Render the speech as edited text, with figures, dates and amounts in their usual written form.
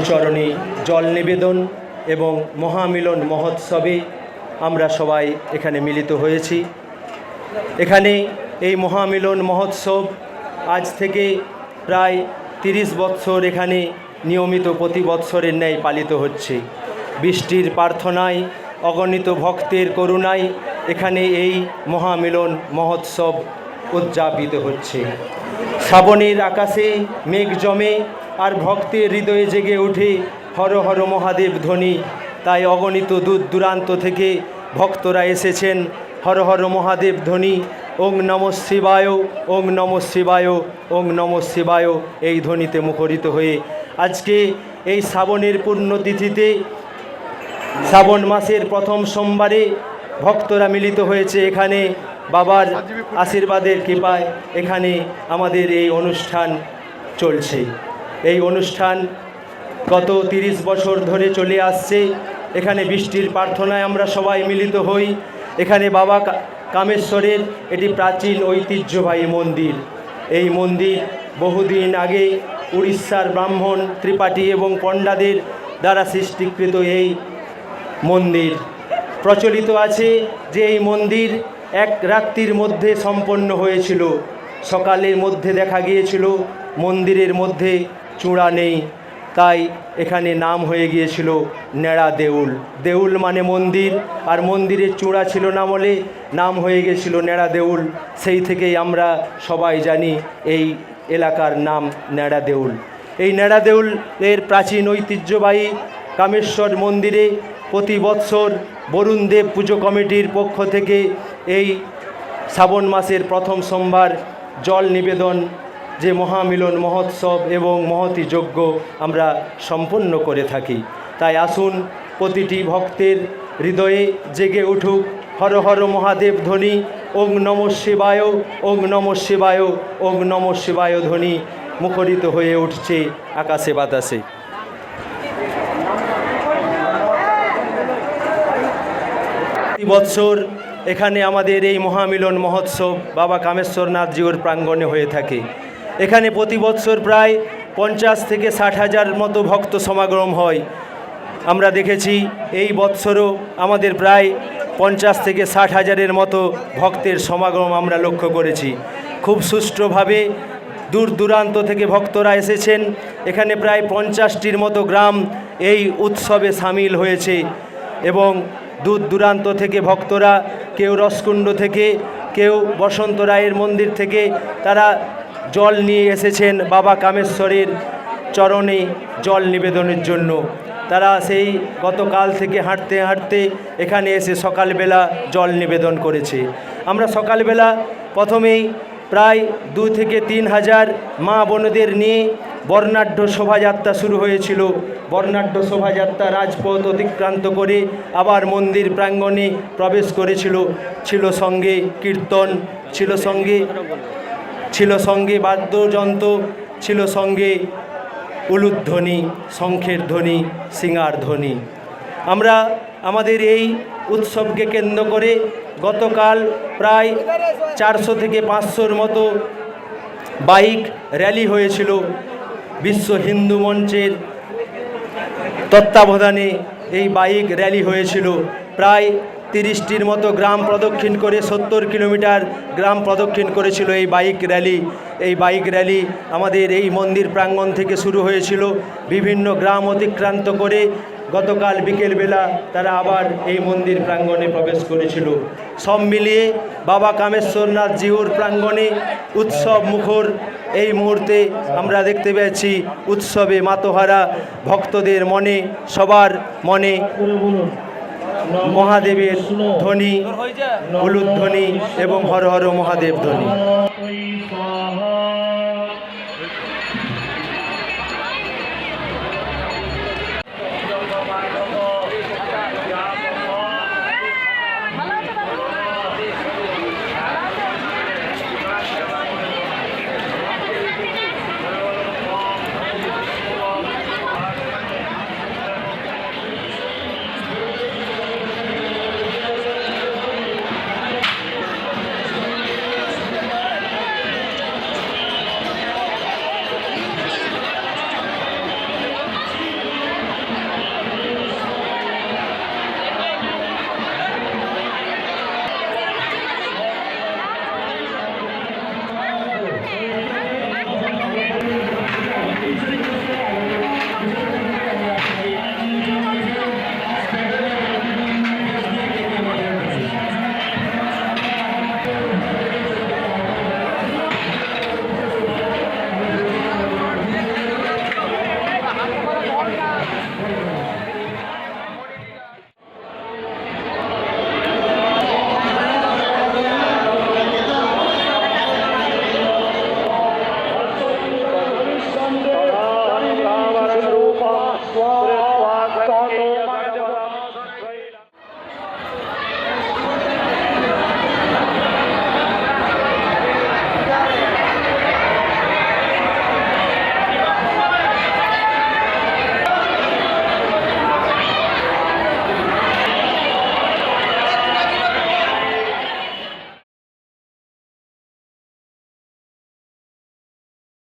চরণে জল নিবেদন এবং মহামিলন মহোৎসবে আমরা সবাই এখানে মিলিত হয়েছি। এখানে এই মহামিলন মহোৎসব আজ থেকে প্রায় 30 বৎসর এখানে নিয়মিত প্রতি বৎসরের ন্যায় পালিত হচ্ছে। বৃষ্টির প্রার্থনায়, অগণিত ভক্তের করুণায় এখানে এই মহামিলন মহোৎসব উদযাপিত হচ্ছে। শ্রাবণের আকাশে মেঘ জমে আর ভক্তের হৃদয়ে জেগে ওঠে হর হর মহাদেব ধ্বনি। তাই অগণিত দূর দূরান্ত থেকে ভক্তরা এসেছেন হর হর মহাদেব ধ্বনি, ওং নমঃ শিবায়, ওং নমঃ শিবায়, ওং নমঃ শিবায় এই ধ্বনিতে মুখরিত হয়ে আজকে এই শ্রাবণের পুণ্যতিথিতে, শ্রাবণ মাসের প্রথম সোমবারে ভক্তরা মিলিত হয়েছে এখানে বাবার আশীর্বাদের কৃপায়। এখানে আমাদের এই অনুষ্ঠান চলছে। এই অনুষ্ঠান গত 30 বছর ধরে চলে আসছে। এখানে বৃষ্টির প্রার্থনায় আমরা সবাই মিলিত হই। এখানে বাবা কামেশ্বরের এটি প্রাচীন ঐতিহ্যবাহী মন্দির। এই মন্দির বহুদিন আগে উড়িষ্যার ব্রাহ্মণ, ত্রিপাঠী এবং পণ্ডাদের দ্বারা সৃষ্টিকৃত এই মন্দির। প্রচলিত আছে যে এই মন্দির এক রাত্রির মধ্যে সম্পন্ন হয়েছিল। সকালের মধ্যে দেখা গিয়েছিল মন্দিরের মধ্যে চূড়া নেই, তাই এখানে নাম হয়ে গিয়েছিল নেড়া দেউল। দেউল মানে মন্দির, আর মন্দিরের চূড়া ছিল না বলে নাম হয়ে গিয়েছিল নেড়া দেউল। সেই থেকেই আমরা সবাই জানি এই এলাকার নাম নেড়া দেউল। এই নেড়া দেউলের প্রাচীন ঐতিহ্যবাহী কামেশ্বর মন্দিরে প্রতি বৎসর বরুণদেব পুজো কমিটির পক্ষ থেকে এই শ্রাবণ মাসের প্রথম সোমবার জল নিবেদন, যে মহামিলন মহোৎসব এবং মহতী যজ্ঞ আমরা সম্পন্ন করে থাকি। তাই আসুন প্রতিটি ভক্তের হৃদয়ে জেগে উঠুক হর হর মহাদেব ধ্বনি, ওং নমঃ শিবায়, ওং নমঃ শিবায়, ওং নমঃ শিবায় ধ্বনি মুখরিত হয়ে উঠছে আকাশে বাতাসে। প্রতি বৎসর এখানে আমাদের এই মহামিলন মহোৎসব বাবা কামেশ্বরনাথ জিউর প্রাঙ্গণে হয়ে থাকে। এখানে প্রতি বৎসর প্রায় 50 থেকে 60 হাজার মতো ভক্ত সমাগম হয়। আমরা দেখেছি এই বৎসরও আমাদের প্রায় 50 থেকে 60 হাজারের মতো ভক্তের সমাগম আমরা লক্ষ্য করেছি। খুব সুষ্ঠুভাবে দূর দূরান্ত থেকে ভক্তরা এসেছেন। এখানে প্রায় 50টির মতো গ্রাম এই উৎসবে সামিল হয়েছে এবং দূর দূরান্ত থেকে ভক্তরা, কেউ রসকুণ্ড থেকে, কেউ বসন্ত রায়ের মন্দির থেকে তারা জল নিয়ে এসেছেন বাবা কামেশ্বরের চরণে জল নিবেদনের জন্য। তারা সেই গতকাল থেকে হাঁটতে হাঁটতে এখানে এসে সকালবেলা জল নিবেদন করেছে। আমরা সকালবেলা প্রথমেই প্রায় 2 থেকে 3 হাজার মা বোনদের নিয়ে বর্ণাঢ্য শোভাযাত্রা শুরু হয়েছিল। বর্ণাঢ্য শোভাযাত্রা রাজপথ অতিক্রান্ত করে আবার মন্দির প্রাঙ্গণে প্রবেশ করেছিল। ছিল সঙ্গে কীর্তন, ছিল সঙ্গে বাদ্যযন্ত্র, ছিল সঙ্গে উলুধ্বনি, শঙ্খের ধ্বনি, সিঙ্গার ধ্বনি। আমরা আমাদের এই উৎসবকে কেন্দ্র করে গতকাল প্রায় 400 থেকে 500-র মতো বাইক র্যালি হয়েছিল। বিশ্ব হিন্দু মঞ্চের তত্ত্বাবধানে এই বাইক র্যালি হয়েছিল। প্রায় 30টির মতো গ্রাম প্রদক্ষিণ করে 70 কিলোমিটার গ্রাম প্রদক্ষিণ করেছিল এই বাইক র্যালি। এই বাইক র্যালি আমাদের এই মন্দির প্রাঙ্গণ থেকে শুরু হয়েছিল। বিভিন্ন গ্রাম অতিক্রান্ত করে গতকাল বিকেলবেলা তারা আবার এই মন্দির প্রাঙ্গণে প্রবেশ করেছিল। সব মিলিয়ে বাবা কামেশ্বরনাথ জিউর প্রাঙ্গণে উৎসব মুখর এই মুহূর্তে আমরা দেখতে পেয়েছি। উৎসবে মাতোহারা ভক্তদের মনে, সবার মনে মহাদেবের ধ্বনি, উলুধ্বনি এবং হর হর মহাদেব ধ্বনি।